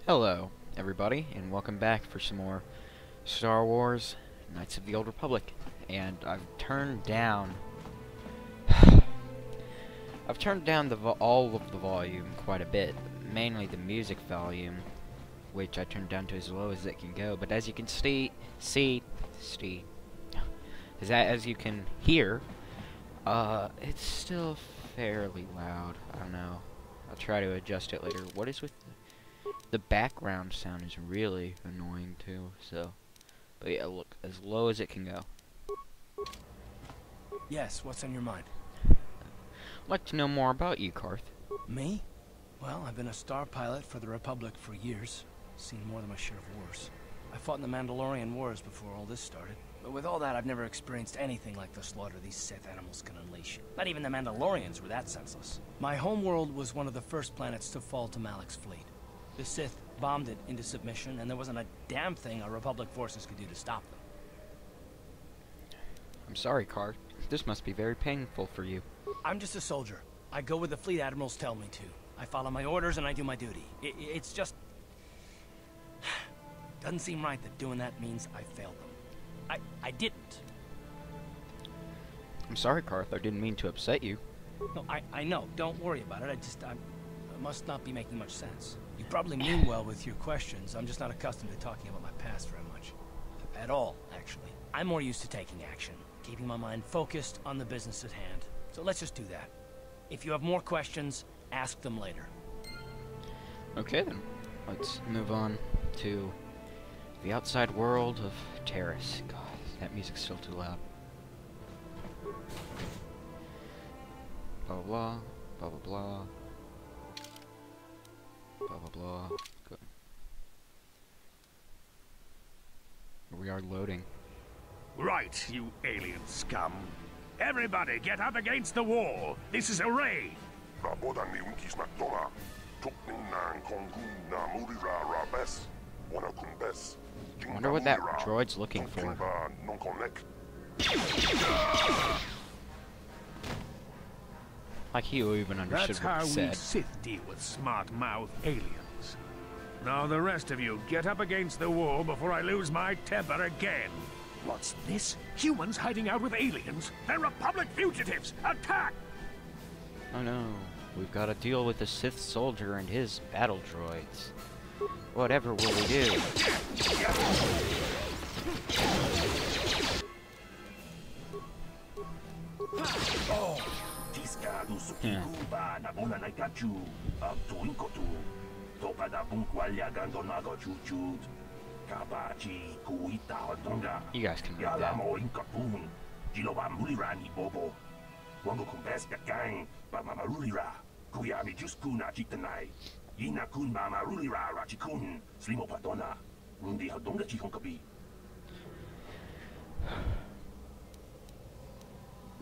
Hello, everybody, and welcome back for some more Star Wars Knights of the Old Republic. And I've turned down all of the volume quite a bit, mainly the music volume, which I turned down to as low as it can go. But as you can as you can hear, it's still fairly loud. I don't know. I'll try to adjust it later. What is with the background sound is really annoying too, so. But yeah, look, as low as it can go. Yes, what's on your mind? I'd like to know more about you, Carth. Me? Well, I've been a star pilot for the Republic for years. Seen more than my share of wars. I fought in the Mandalorian Wars before all this started. But with all that, I've never experienced anything like the slaughter these Sith animals can unleash. Not even the Mandalorians were that senseless. My homeworld was one of the first planets to fall to Malak's fleet. The Sith bombed it into submission, and there wasn't a damn thing our Republic forces could do to stop them. I'm sorry, Carth. This must be very painful for you. I'm just a soldier. I go where the fleet admirals tell me to. I follow my orders and I do my duty. It's just... doesn't seem right that doing that means I failed them. I didn't. I'm sorry, Carth. I didn't mean to upset you. No, I know. Don't worry about it. I must not be making much sense. You probably mean well with your questions. I'm just not accustomed to talking about my past very much. At all, actually. I'm more used to taking action, keeping my mind focused on the business at hand. So let's just do that. If you have more questions, ask them later. Okay then. Let's move on to the outside world of Taris. God, that music's still too loud. Blah blah blah, blah blah blah. Blah blah blah. Good. We are loading. Right, you alien scum. Everybody get up against the wall. This is a raid. I wonder what that droid's looking for. Like he even understood That's what how he we said. Sith deal with smart-mouth aliens. Now the rest of you get up against the wall before I lose my temper again. What's this? Humans hiding out with aliens? They're Republic fugitives! Attack! Oh no, we've got to deal with the Sith soldier and his battle droids. Whatever will we do? Yeah. You guys can read that.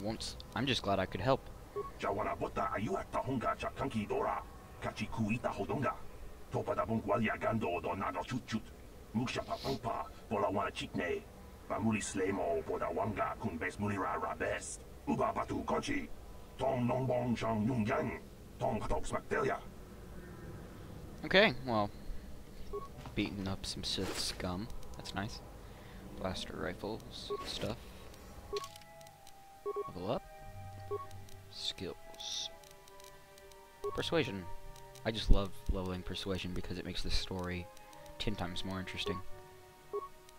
Once, I'm just glad I could help. Okay, well, beating up some Sith scum. That's nice. Blaster rifles, stuff. Level up. Skills. Persuasion. I just love leveling persuasion because it makes the story 10 times more interesting.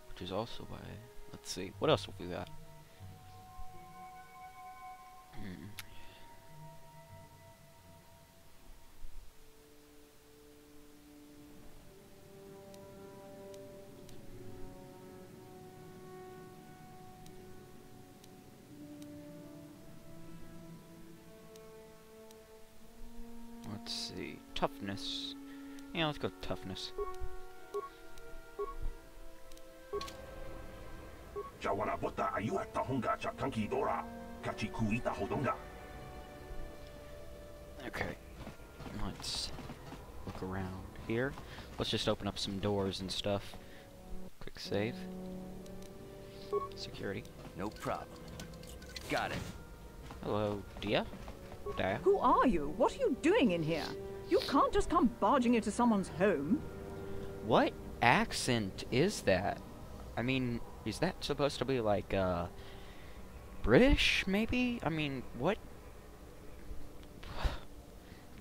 Which is also why... Let's see. What else have we got? Let's see. Toughness. Yeah, let's go with toughness. Okay. Let's look around here. Let's just open up some doors and stuff. Quick save. Security. No problem. Got it. Hello, Dia? Dia? Who are you? What are you doing in here? You can't just come barging into someone's home. What accent is that? I mean, is that supposed to be like, British, maybe? I mean, what?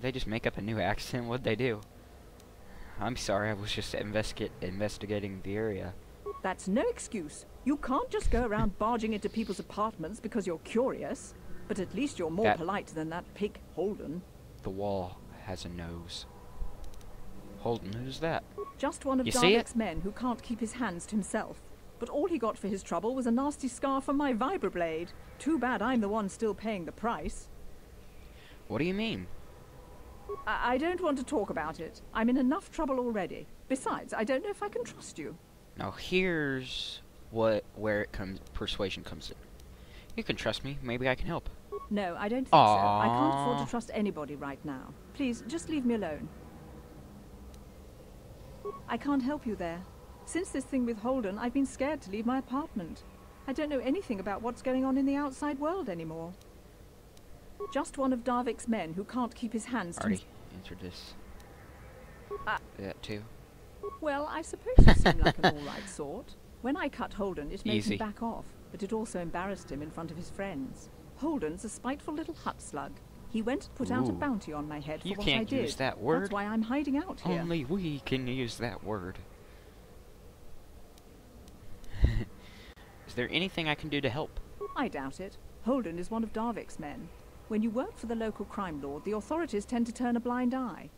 They just make up a new accent? What'd they do? I'm sorry, I was just investigating the area. That's no excuse. You can't just go around barging into people's apartments because you're curious. But at least you're more polite than that pig Holden. The wall has a nose. Holden, who's that? Just one of Darvik's men who can't keep his hands to himself. But all he got for his trouble was a nasty scar from my vibroblade. Too bad I'm the one still paying the price. What do you mean? I don't want to talk about it. I'm in enough trouble already. Besides, I don't know if I can trust you. Now here's where persuasion comes in. You can trust me. Maybe I can help. No, I don't think so. I can't afford to trust anybody right now. Please, just leave me alone. I can't help you there. Since this thing with Holden, I've been scared to leave my apartment. I don't know anything about what's going on in the outside world anymore. Just one of Darvik's men who can't keep his hands to Already answered this. That too. Well, I suppose you seem like an all-right sort. When I cut Holden, it made him back off, but it also embarrassed him in front of his friends. Holden's a spiteful little hut slug. He went and put out a bounty on my head for what I did. You can't use that word. That's why I'm hiding out here. Only we can use that word. Is there anything I can do to help? I doubt it. Holden is one of Darvik's men. When you work for the local crime lord, the authorities tend to turn a blind eye.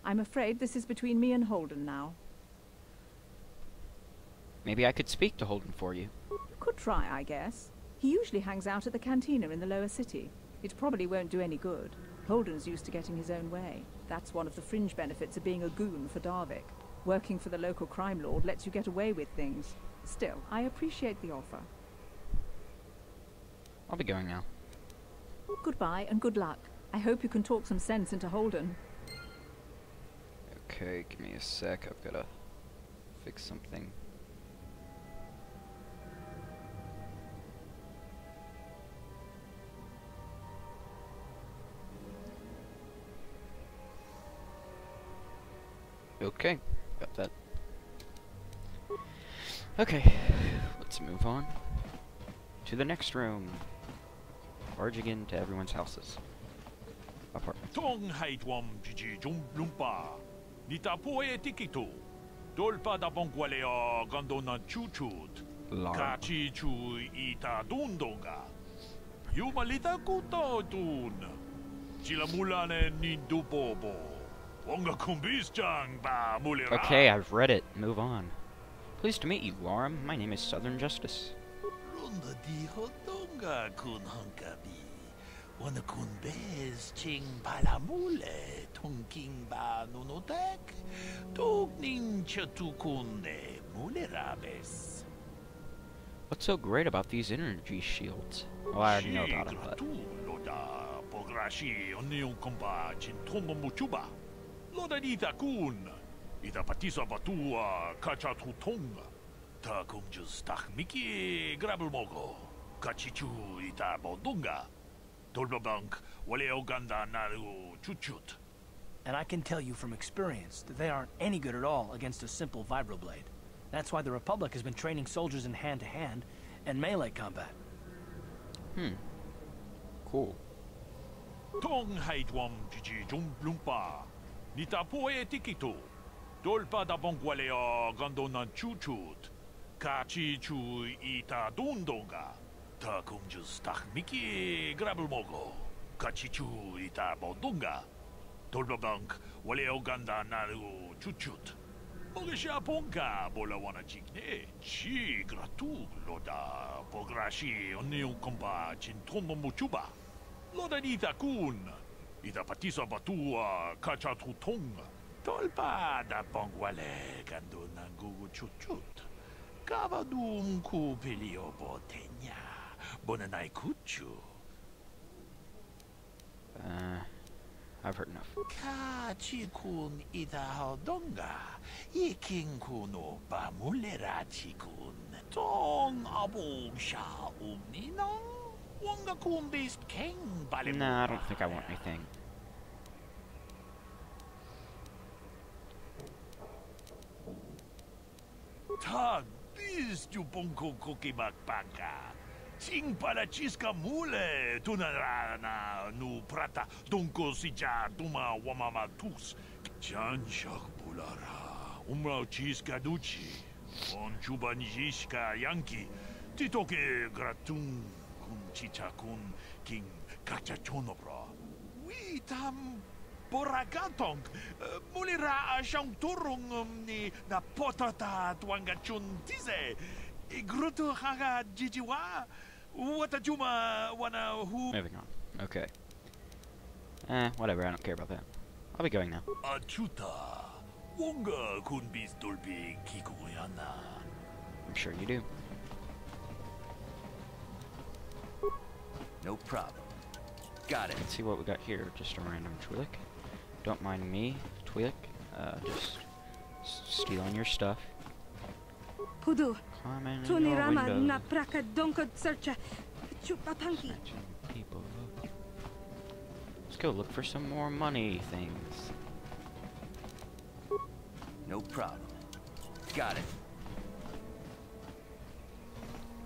I'm afraid this is between me and Holden now. Maybe I could speak to Holden for you. You could try, I guess. He usually hangs out at the cantina in the lower city. It probably won't do any good. Holden's used to getting his own way. That's one of the fringe benefits of being a goon for Darvik. Working for the local crime lord lets you get away with things. Still, I appreciate the offer. I'll be going now. Goodbye and good luck. I hope you can talk some sense into Holden. Okay, give me a sec. I've gotta fix something. Okay, got that. Okay, let's move on to the next room. Barging into everyone's houses. Apartments. Tong haitwam jiji lumpa. Nita poe tikitu. Dolpa da bongwalea gandona chuchut. Kachi chu ita dundonga. Yumalita kuto dun. Sila mulane nindubobo. Wonga kumbisjang ba mulira. Okay, I've read it. Move on. Pleased to meet you, Warren. My name is Southern Justice. Runda di hodonga kun hunkabi. Wana kun bez ching palamule. Tunking ba nunotek. Tugning chatukunde mulerabes. What's so great about these energy shields? Well, I already know about it, but... Pograshi onion komba chintono muchuba. Loda ita kun. Ita patisa batua kachatutonga. Ta kumjus takmiki grabelmogo. Kachichu ita bodunga. Tolbabank wale oganda naru chuchut. And I can tell you from experience that they aren't any good at all against a simple vibroblade. That's why the Republic has been training soldiers in hand-to-hand and melee combat. Cool. Tong haitwam jiji lumpa. Nita poe tikitu. Dolpa da bongwalea gandonan chuchut. Kachi chu ita dundonga. Ta kumjus takmiki grabelmogo. Kachi chu ita bodunga. Dolbabank wale oganda naru chuchut. Mogesha ponka bola wana chigne. Chi gratu loda. Pograshi onion komba chintono muchuba. Loda nita kun. Ita patisa batua kachatutonga. Tolpa da bongwale gando nangugu chuchut. Kavadum kupilio botenya. Bonanai kuchu. I've heard enough. Kachikun ita hodonga. Iking kuno bamulera chikun. Tong abong sha umnino. Wonga kun bist king balimu. Nah, I don't think I want anything. Tak, bis tu bongko koki bakbaka. Ting para chiska mule, tunarana nu prata, donko sija duma wamama tus. Jan shak bulara, umrao chiska duchi. On chuban jiska yanki, titoke gratun kun chicha kun king kachachonobra. We tam Boragatong, mulira siyang turong ni na potata tuangachun tise. Igruto haga jijiwa. Watajuma wana hu. Moving on. Okay. Whatever, I don't care about that. I'll be going now. Achuta. Wonga kun bis dolbi kikoyana. I'm sure you do. No problem. Got it. Let's see what we got here. Just a random Twi'lek. Don't mind me, Twi'lek. Just stealing your stuff. Pudu. Climbing in Tuni your Rama window. na praka donko searcha. Chupapanki. Snatching people up. Let's go look for some more money things. No problem. Got it.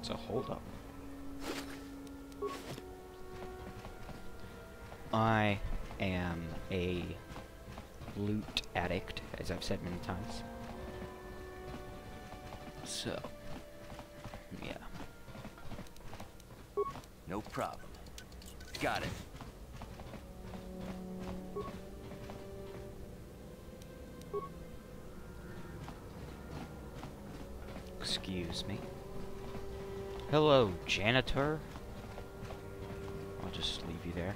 So hold up. I am a loot addict, as I've said many times. So, yeah. No problem. Got it. Excuse me. Hello, janitor. I'll just leave you there.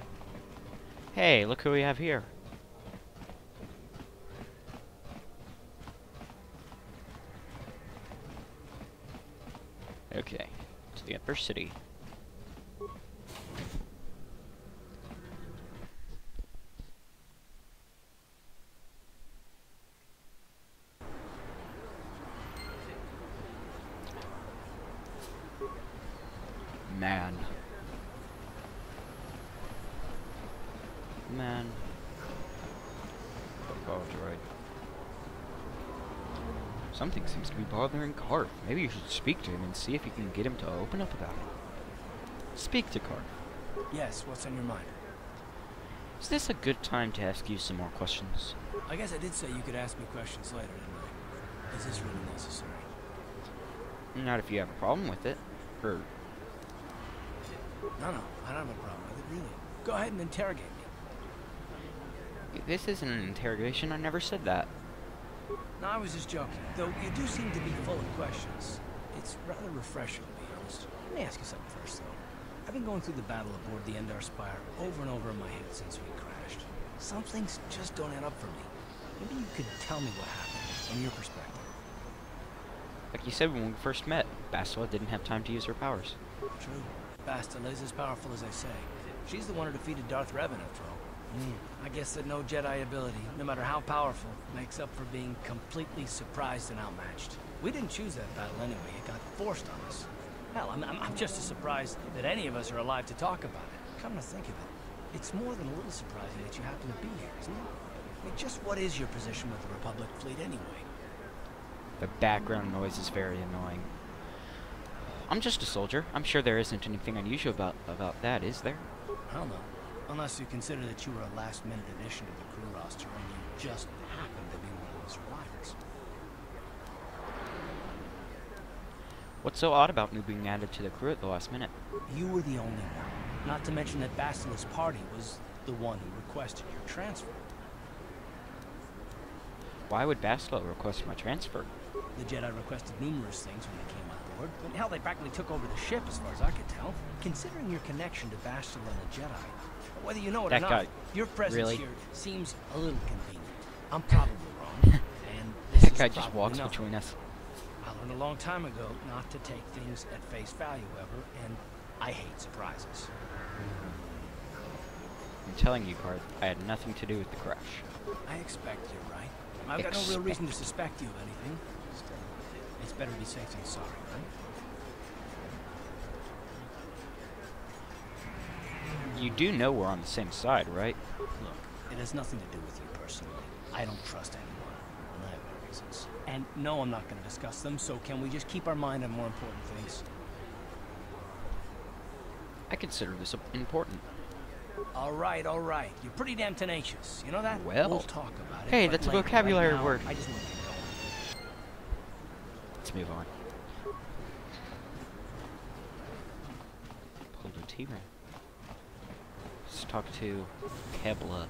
Hey, look who we have here. Okay, to the upper city. Man. Oh, droid. Something seems to be bothering Karf. Maybe you should speak to him and see if you can get him to open up about it. Speak to Karf. Yes, what's on your mind? Is this a good time to ask you some more questions? I guess I did say you could ask me questions later, didn't I? Is this really necessary? Not if you have a problem with it. Or No, I don't have a problem with it, really. Go ahead and interrogate me. this isn't an interrogation. I never said that. No, I was just joking. Though you do seem to be full of questions. It's rather refreshing, to be honest. Let me ask you something first, though. I've been going through the battle aboard the Endar Spire over and over in my head since we crashed. Some things just don't add up for me. Maybe you could tell me what happened, from your perspective. Like you said when we first met, Bastila didn't have time to use her powers. True. Bastila is as powerful as I say. She's the one who defeated Darth Revan, after all. I guess that no Jedi ability, no matter how powerful, makes up for being completely surprised and outmatched. We didn't choose that battle anyway. It got forced on us. Hell, I'm just as surprised that any of us are alive to talk about it. Come to think of it, it's more than a little surprising that you happen to be here, isn't it? I mean, just what is your position with the Republic fleet anyway? The background noise is very annoying. I'm just a soldier. I'm sure there isn't anything unusual about that, is there? Hell no. Unless you consider that you were a last-minute addition to the crew roster and you just happened to be one of the survivors. What's so odd about me being added to the crew at the last minute? You were the only one. Not to mention that Bastila's party was the one who requested your transfer. Why would Bastila request my transfer? The Jedi requested numerous things when they came on board, but hell, they practically took over the ship as far as I could tell. Considering your connection to Bastila and the Jedi, whether you know it That or not, guy, your presence really? here seems a little convenient. I'm probably wrong, and this That is guy just probably walks nothing. between us. I learned a long time ago not to take things at face value ever, and I hate surprises. I'm telling you, Karth, I had nothing to do with the crash. I expect you're right. I've got no real reason to suspect you of anything. Still, it's better to be safe than sorry, right? You do know we're on the same side, right? Look, it has nothing to do with you personally. I don't trust anyone. And I have my reasons. And no, I'm not going to discuss them, so can we just keep our mind on more important things? I consider this important. All right. You're pretty damn tenacious. You know that? Well, we'll talk about it. hey, but that's a later. vocabulary Right now, word. I just want to get going. Let's move on. Pulled a T-Ray. Let's talk to Kebla.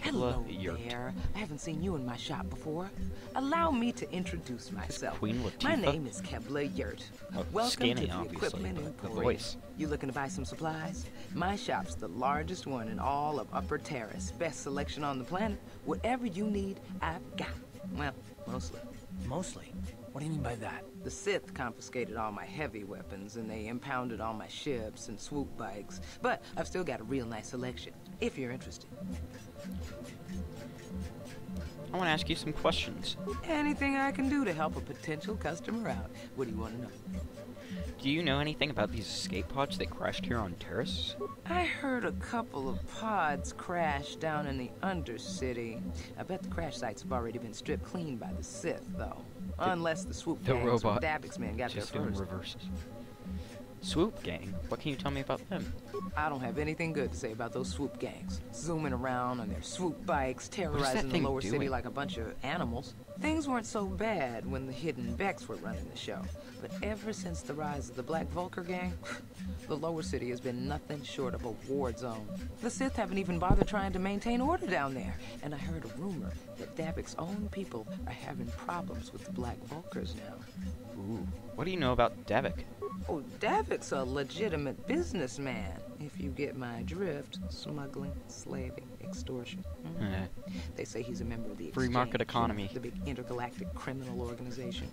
Hello Yurt. there. I haven't seen you in my shop before. Allow me to introduce myself. Queen My Latifah? name is Kebla Yurt. Oh, Welcome skinny, to the obviously, Equipment but the Emporium. voice. You looking to buy some supplies? My shop's the largest one in all of Upper Terrace. Best selection on the planet. Whatever you need, I've got. Well, mostly. Mostly? What do you mean by that? The Sith confiscated all my heavy weapons, and they impounded all my ships and swoop bikes. But I've still got a real nice selection, if you're interested. I want to ask you some questions. Anything I can do to help a potential customer out. What do you want to know? Do you know anything about these escape pods that crashed here on Terrace? I heard a couple of pods crash down in the Undercity. I bet the crash sites have already been stripped clean by the Sith, though. Unless the swoop the gangs robot or Davix men got there just doing first. reverses. Swoop Gang? What can you tell me about them? I don't have anything good to say about those swoop gangs. Zooming around on their swoop bikes, terrorizing the thing lower city doing? like a bunch of animals. Things weren't so bad when the Hidden Becks were running the show. But ever since the rise of the Black Vulcar gang, the lower city has been nothing short of a war zone. The Sith haven't even bothered trying to maintain order down there. And I heard a rumor that Davic's own people are having problems with the Black Vulcars now. Ooh. What do you know about Davik? Oh, Davic's a legitimate businessman, if you get my drift. Smuggling, slaving, extortion. Eh. They say he's a member of the Free market Exchange, economy. the big intergalactic criminal organization.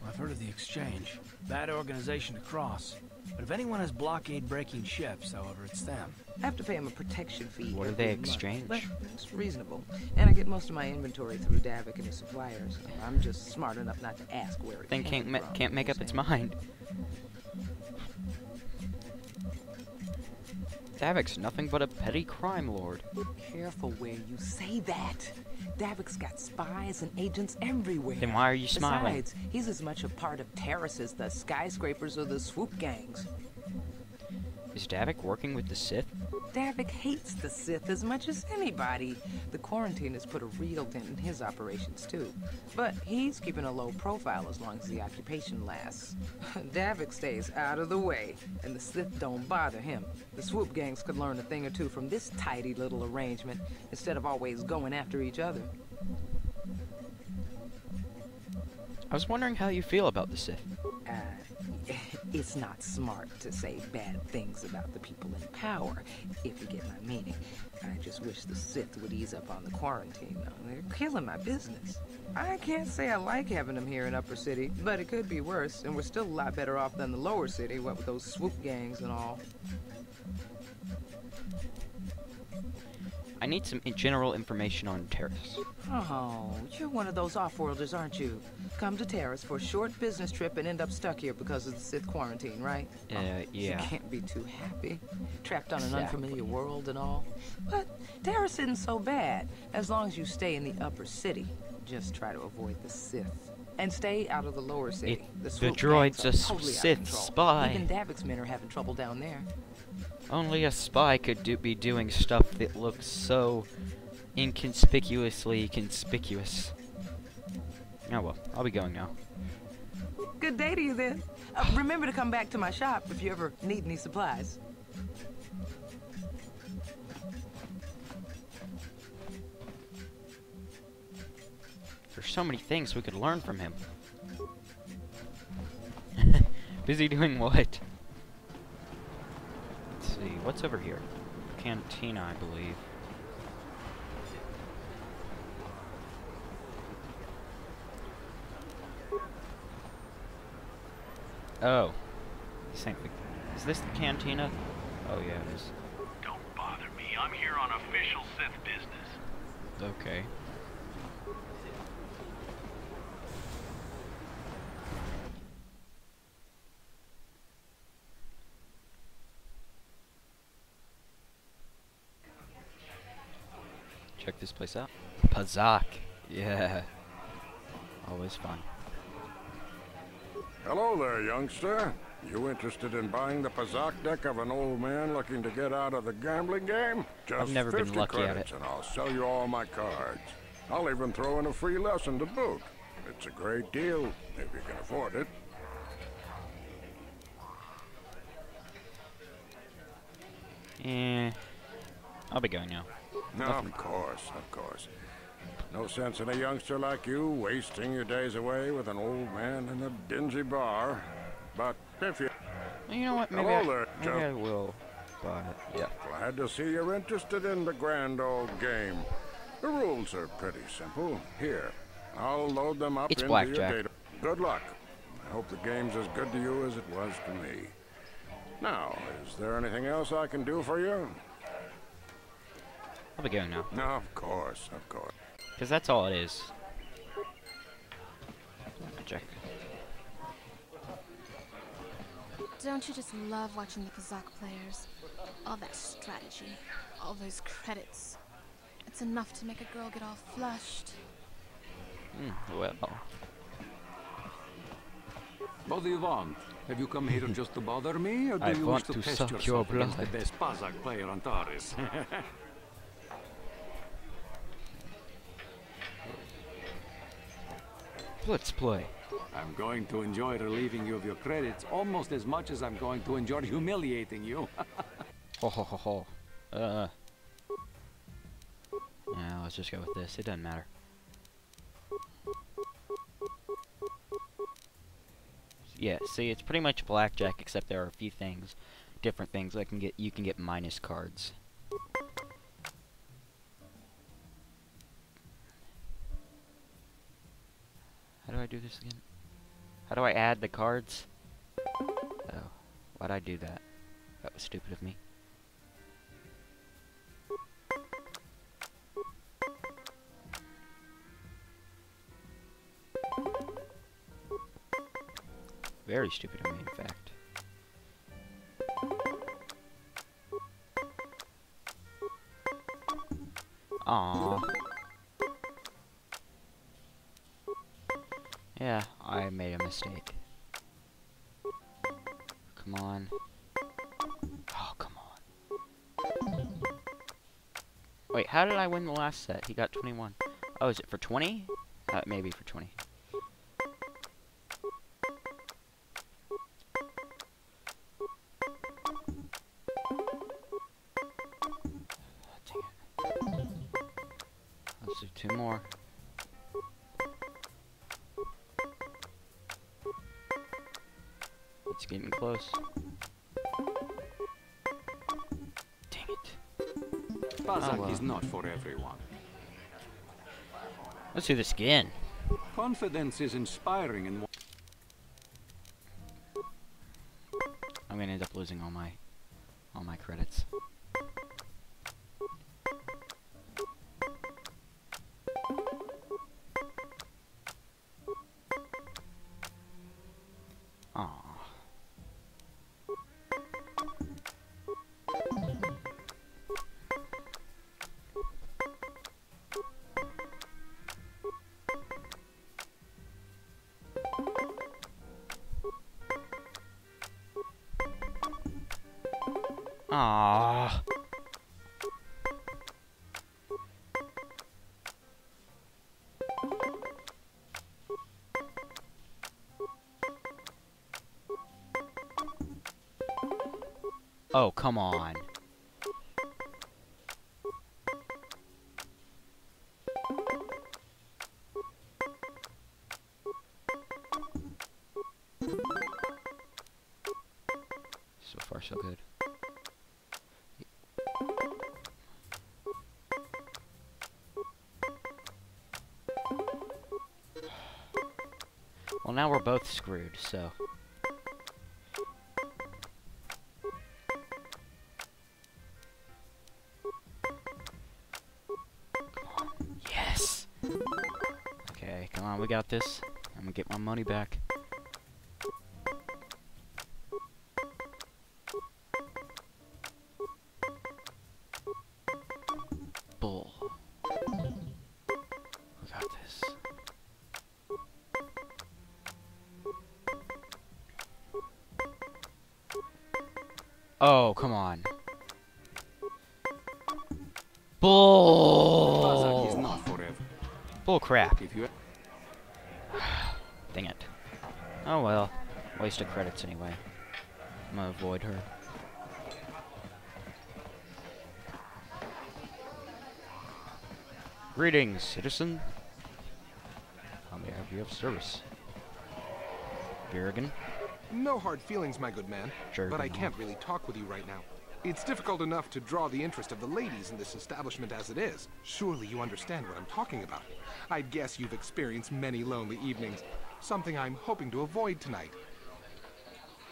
I've heard of the Exchange. Bad organization to cross. But if anyone has blockade-breaking ships, however, it's them. I have to pay him a protection fee. What do every they month, exchange? But it's reasonable. And I get most of my inventory through Davik and his suppliers. I'm just smart enough not to ask where it Thing came from. can't make up its Understand? mind. Davik's nothing but a petty crime lord. Careful where you say that. Davic's got spies and agents everywhere. Then why are you smiling? Besides, he's as much a part of Terrace as the skyscrapers or the swoop gangs. Is Davik working with the Sith? Davik hates the Sith as much as anybody. The quarantine has put a real dent in his operations, too. But he's keeping a low profile as long as the occupation lasts. Davik stays out of the way, and the Sith don't bother him. The swoop gangs could learn a thing or two from this tidy little arrangement, instead of always going after each other. I was wondering how you feel about the Sith. It's not smart to say bad things about the people in power, if you get my meaning. I just wish the Sith would ease up on the quarantine, though. They're killing my business. I can't say I like having them here in Upper City, but it could be worse, and we're still a lot better off than the Lower City, what with those swoop gangs and all. I need some general information on Terrace. Oh, you're one of those off-worlders, aren't you? Come to Terrace for a short business trip and end up stuck here because of the Sith quarantine, right? Yeah. You can't be too happy. Trapped on an Exactly. unfamiliar world and all. But Terrace isn't so bad, as long as you stay in the Upper City. Just try to avoid the Sith. And stay out of the Lower City. The swoop droid's gangs a are totally out of Sith control. spy. Even Davic's men are having trouble down there. Only a spy could be doing stuff that looks so inconspicuously conspicuous. Oh well, I'll be going now. Good day to you then. Remember to come back to my shop if you ever need any supplies. There's so many things we could learn from him. Busy doing what? Let's see, what's over here? Cantina, I believe. Oh. Is this the cantina? Oh yeah, it is. Don't bother me. I'm here on official Sith business. Okay. Check this place out. Pazak. Yeah. Always fun. Hello there, youngster. You interested in buying the Pazak deck of an old man looking to get out of the gambling game? Just I've never been 50 lucky at credits it. and I'll sell you all my cards. I'll even throw in a free lesson to boot. It's a great deal, if you can afford it. I'll be going now. No, of course, of course. No sense in a youngster like you wasting your days away with an old man in a dingy bar. But if you... You know what? Maybe, Hello there, maybe Joe. I will buy it. Yeah. Glad to see you're interested in the grand old game. The rules are pretty simple. Here, I'll load them up It's into blackjack. your data. Good luck. I hope the game's as good to you as it was to me. Now, is there anything else I can do for you? I'll be going now. No, of course, of course. Because that's all it is. Check. Don't you just love watching the Pazak players? All that strategy, all those credits. It's enough to make a girl get all flushed. Well. What do you want? Have you come here just to bother me, or do I you want wish to to test suck your yourself against the blood. best Pazak player on Taris? Let's play. I'm going to enjoy relieving you of your credits almost as much as I'm going to enjoy humiliating you. Ho ho ho ho. Yeah, let's just go with this. It doesn't matter. Yeah, see, it's pretty much blackjack, except there are a few things, different things. You can get minus cards. How do I do this again? How do I add the cards? Oh, why'd I do that? That was stupid of me. Very stupid of me, in fact. Aww. Yeah, I made a mistake. Come on. Oh, come on. Wait, how did I win the last set? He got 21. Oh, is it for 20? Maybe for 20. Let's do 2 more. It's getting close. Dang it. Pazak well. is not for everyone. Let's do this again. Confidence is inspiring and I'm gonna end up losing all my credits. Aww. Aww. Oh, come on. So far, so good. Well, now we're both screwed, so... Yes! Okay, come on, we got this. I'm gonna get my money back. Bull. got this. Oh, come on. Bull. Is not forever. Bull crap. If you Dang it. Oh well. Waste of credits anyway. I'm gonna avoid her. Greetings, citizen. How may I be of service? Berrigan? No hard feelings, my good man. But I can't really talk with you right now. It's difficult enough to draw the interest of the ladies in this establishment as it is. Surely you understand what I'm talking about. I'd guess you've experienced many lonely evenings. Something I'm hoping to avoid tonight.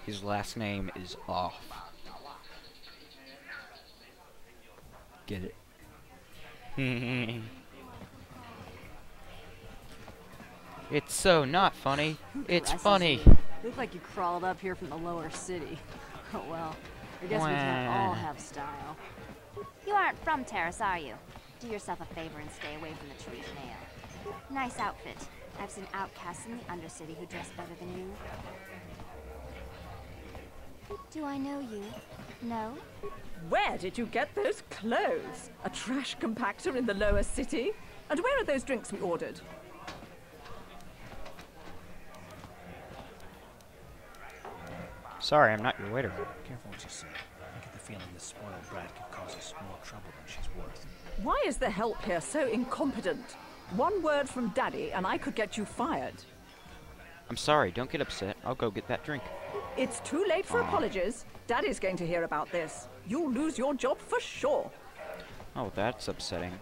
His last name is Off. Get it? It's so not funny. It's funny. Look like you crawled up here from the lower city. Oh well. I guess we can't all have style. You aren't from Terrace, are you? Do yourself a favor and stay away from the Tree's Nail. Nice outfit. I've seen outcasts in the Undercity who dress better than you. Do I know you? No? Where did you get those clothes? A trash compactor in the lower city? And where are those drinks we ordered? Sorry, I'm not your waiter. Careful what you say. I get the feeling this spoiled brat could cause us more trouble than she's worth. Why is the help here so incompetent? One word from Daddy and I could get you fired. I'm sorry, don't get upset. I'll go get that drink. It's too late for apologies. Daddy's going to hear about this. You'll lose your job for sure. Oh, that's upsetting.